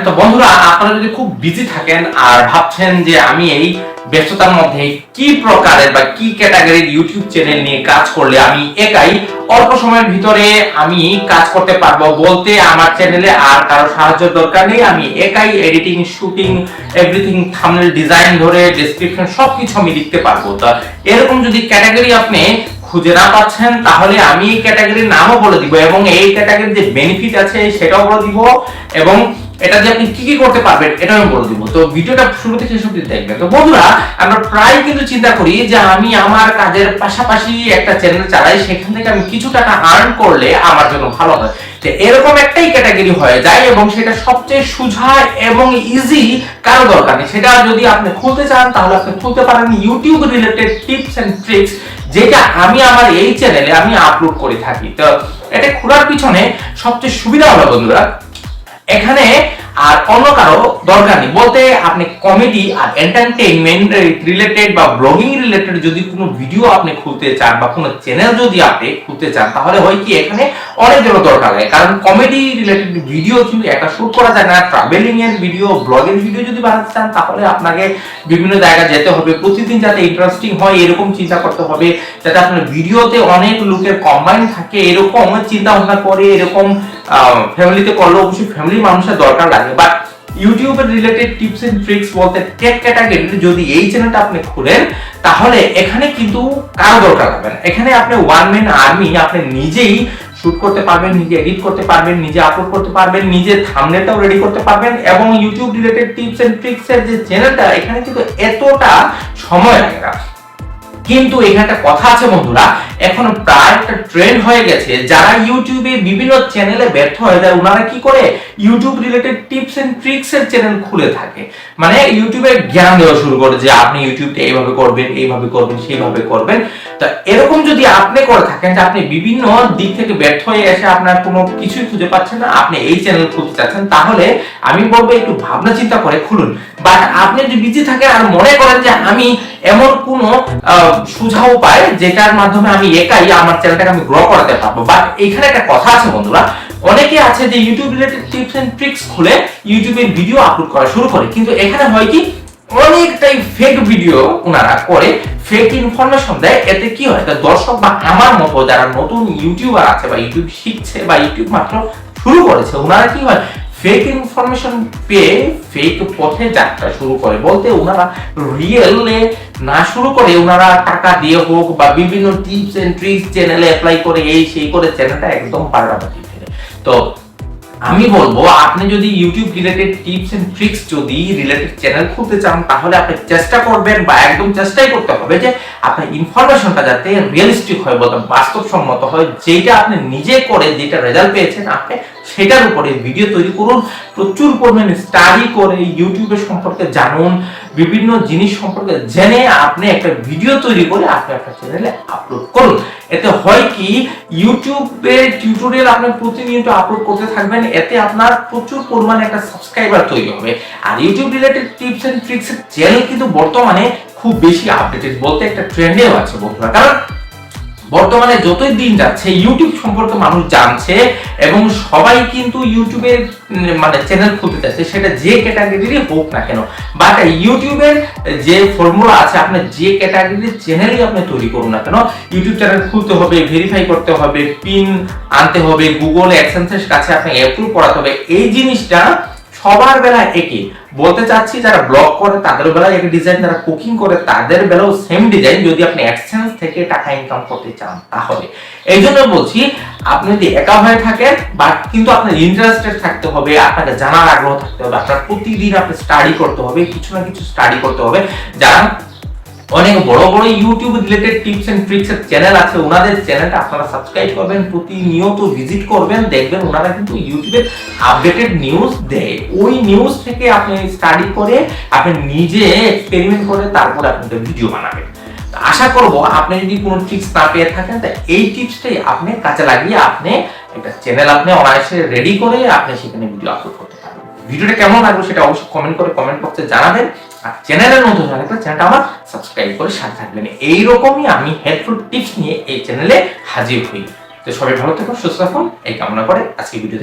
তো বন্ধুরা, আপনারা যদি খুব বিজি থাকেন আর ভাবছেন যে আমি এই ব্যস্ততার মধ্যে কি প্রকারের বা কি ক্যাটাগরির ইউটিউব চ্যানেল নিয়ে কাজ করলে আমি একাই অল্প সময়ের ভিতরে আমি কাজ করতে পারবো, বলতে আমার চ্যানেলে আর কারো সাহায্য দরকার নেই, আমি একাই editing, shooting, everything, thumbnail design ধরে ডেসক্রিপশন সবকিছু আমি লিখতে পারবো। তো এরকম যদি ক্যাটাগরি আপনি খুঁজে না পাচ্ছেন, তাহলে আমি এই ক্যাটাগরির নামও বলে দিব এবং এই ক্যাটাগরির যে বেনিফিট আছে সেটাও বলে দিব এবং এটা যে আপনি কি কি করতে পারবেন এটাও আমি বলে দিব। তো ভিডিওটা শুরু থেকে শেষ অবধি দেখবেন। তো বন্ধুরা, আমরা প্রায় কিন্তু চিন্তা করি যে আমি আমার কাজের পাশাপাশি একটা চ্যানেল চালাই, সেখান থেকে আমি কিছু টাকা আর্ন করলে আমার জন্য ভালো হয়। তো এরকম একটাই ক্যাটাগরি হয়ে যায় এবং সেটা সবচেয়ে সোজা এবং ইজি, কারো দরকার নেই। সেটা যদি আপনি খুলতে চান তাহলে আপনি খুলতে পারেন YouTube related tips and tricks, যেটা আমি আমার এই চ্যানেলে আমি আপলোড করে থাকি। তো এটা খোলার পিছনে সবচেয়ে সুবিধা হলো বন্ধুরা, এখানে আর অন্য কারো দরকার নেই। বলতে আপনি কমেডি আর এন্টারটেইনমেন্ট রিলেটেড বা ব্লগিং রিলেটেড যদি কোনো ভিডিও আপনি খুলতে চান বা কোনো চ্যানেল যদি আপনি খুলতে চান, তাহলে হয় কি এখানে অনেকজনের দরকার লাগে। কারণ কমেডি রিলেটেড ভিডিও কিন্তু একটা শুট করা যায় না, ট্রাভেলিং এর ভিডিও, ব্লগের ভিডিও যদি বানাতে চান তাহলে আপনাকে বিভিন্ন জায়গায় যেতে হবে, প্রতিদিন যাতে ইন্টারেস্টিং হয় এরকম চিন্তা করতে হবে, যাতে আপনার ভিডিওতে অনেক লোকের কম্বাইন থাকে এরকম চিন্তা ভাবনা করে, এরকম ফ্যামিলিতে করলে অবশ্যই ফ্যামিলির মানুষের দরকার লাগে। বাট ইউটিউবের রিলেটেড টিপস এন্ড ট্রিক্স বলতে টেক ক্যাটাগরির যদি এই চ্যানেলটা আপনি খুলেন, তাহলে এখানে কিন্তু কারো দরকার হবে না। এখানে আপনি ওয়ান ম্যান আর্মি, আপনি নিজেই শুট করতে পারবেন, নিজে এডিট করতে পারবেন, নিজে আপলোড করতে পারবেন, নিজে থাম্বনেলটাও রেডি করতে পারবেন এবং YouTube related tips and tricks এর যে চ্যানেলটা, এখানে কিন্তু এতটা সময় লাগে না। কিন্তু এখানে একটা কথা আছে বন্ধুরা, এখন প্রায় একটা ট্রেন্ড হয়ে গেছে, যারা ইউটিউবে বিভিন্ন চ্যানেলে ব্যর্থ হয়ে যায় ওনারা কি করে YouTube related tips and tricks এর চ্যানেল খুলে থাকে। মানে ইউটিউবে জ্ঞান দেওয়া শুরু করে যে আপনি ইউটিউবটা এইভাবে করবেন, এইভাবে করবেন, সেইভাবে করবেন। তো এরকম যদি আপনি করে থাকেন যে আপনি বিভিন্ন দিক থেকে ব্যর্থ হয়ে এসে আপনার কোনো কিছুই খুঁজে পাচ্ছেন না, আপনি এই চ্যানেল খুলতে চাচ্ছেন, তাহলে আমি বলবো একটু ভাবনা চিন্তা করে খুলুন। বাট আপনি যদি বিজি থাকেন আর মনে করেন যে আমি এমন কোনো সুঝাও উপায় যেটার মাধ্যমে আমি একাই আমার চ্যানেলটাকে আমি গ্রো করাতে পারবো, বাট এখানে একটা কথা আছে বন্ধুরা, অনেকে আছে যে YouTube related tips and tricks খুলে ইউটিউবে ভিডিও আপলোড করা শুরু করে, কিন্তু এখানে হয় কি অনেকটাই ফেক ভিডিও ওনারা করে, ফেক ইনফরমেশন দেয়। এতে কি হয়, দর্শক বা আমার মতো যারা নতুন ইউটিউবার আছে বা ইউটিউব শিখছে বা ইউটিউব মাত্র শুরু করেছে, ওনারা কি হয় ফেক ইনফরমেশন পেয়ে ফেক পথে যাত্রা শুরু করে। বলতে ওনারা রিয়েলে না শুরু করে ওনারা টাকা দিয়ে হোক বা বিভিন্ন টিপস এন্ড ট্রিক্স চ্যানেলে অ্যাপ্লাই করে এই সেই করে চ্যানেলটা একদম পাল্টাপাল্টি ফেলে। তো আমি বলবো আপনি যদি YouTube related tips and tricks যদি রিলেটেড চ্যানেল খুলতে চান, তাহলে আপনি চেষ্টা করবেন বা একদম চেষ্টাই করতে হবে যে আপনার ইনফরমেশনটা যাতে রিয়েলিস্টিক হয়, বলতে বাস্তবসম্মত হয়, যেটা আপনি নিজে করে যেটা রেজাল্ট পেয়েছেন আপনি সেটার উপরে ভিডিও তৈরি করুন, প্রচুর পরিমাণে স্টাডি করে ইউটিউবের সম্পর্কে জানুন, বিভিন্ন জিনিস সম্পর্কে জেনে আপনি একটা ভিডিও তৈরি করে আপনি আপনার চ্যানেলে আপলোড করুন। এতে হয় কি ইউটিউবের টিউটোরিয়াল আপনি প্রতিনিয়ত আপলোড করতে থাকবেন, এতে আপনার প্রচুর পরিমাণে একটা সাবস্ক্রাইবার তৈরি হবে। আর YouTube related tips and tricks এর চ্যানেল কিন্তু বর্তমানে খুব বেশি আপডেটেড, বলতে একটা ট্রেন্ডেও আছে বন্ধুরা। কারণ বর্তমানে যতই দিন যাচ্ছে ইউটিউব সম্পর্কে মানুষ জানছে এবং সবাই কিন্তু ইউটিউবের মানে চ্যানেল খুলতে চাচ্ছে, সেটা যে ক্যাটাগরিরই হোক না কেন। বাট ইউটিউবের যে ফর্মুলা আছে, আপনি যে ক্যাটাগরির চ্যানেলই আপনি তৈরি করুন না কেন, ইউটিউব চ্যানেল খুলতে হবে, ভেরিফাই করতে হবে, পিন আনতে হবে, গুগল অ্যাডসেন্সের কাছে আপনি অ্যাপ্রুভ করাতে হবে। এই জিনিসটা সবার বেলায় একই। বলতে চাচ্ছি যারা ব্লগ করে তাদের বেলায় এক ডিজাইন, যারা কুকিং করে তাদের বেলাও সেম ডিজাইন, যদি আপনি অ্যাডসেন্স থেকে টাকা ইনকাম করতে চান তাহলে। এই জন্য বলছি আপনি যদি একা হয়ে থাকেন বাট কিন্তু আপনার ইন্টারেস্টেড থাকতে হবে, আপনাকে জানার আগ্রহ থাকতে হবে, আপনার প্রতিদিন আপনি স্টাডি করতে হবে, কিছু না কিছু স্টাডি করতে হবে। যারা অনেক বড় বড় YouTube related tips and tricks এর চ্যানেল আছে, ওনাদের চ্যানেলটা আপনারা সাবস্ক্রাইব করবেন, প্রতিনিয়ত ভিজিট করবেন, দেখবেন ওনারা কিন্তু ইউটিউবে আপডেটেড নিউজ দেয়। ওই নিউজ থেকে আপনি স্টাডি করে আপনি নিজে এক্সপেরিমেন্ট করে তারপরে আপনি ভিডিও বানাবেন। আশা করব আপনি যদি কোনো ট্রিক্স না পেয়ে থাকেন, তাই এই টিপসটাই আপনি কাজে লাগিয়ে আপনি একটা চ্যানেল আপনি অনায়াসে রেডি করে আপনি সেখানে ভিডিও আপলোড করতে পারবেন। ভিডিওটা কেমন লাগলো সেটা অবশ্যই কমেন্ট করে কমেন্ট বক্সে জানাবেন। আর চ্যানেলের নতুন হলে চ্যানেলটা আমার সাবস্ক্রাইব করে সাথে থাকবেন। এইরকমই আমি হেল্পফুল টিপস নিয়ে এই চ্যানেলে হাজির হই। তো সবাই ভালো থাকুন, সুস্থ থাকুন এই কামনা করে আজকে ভিডিও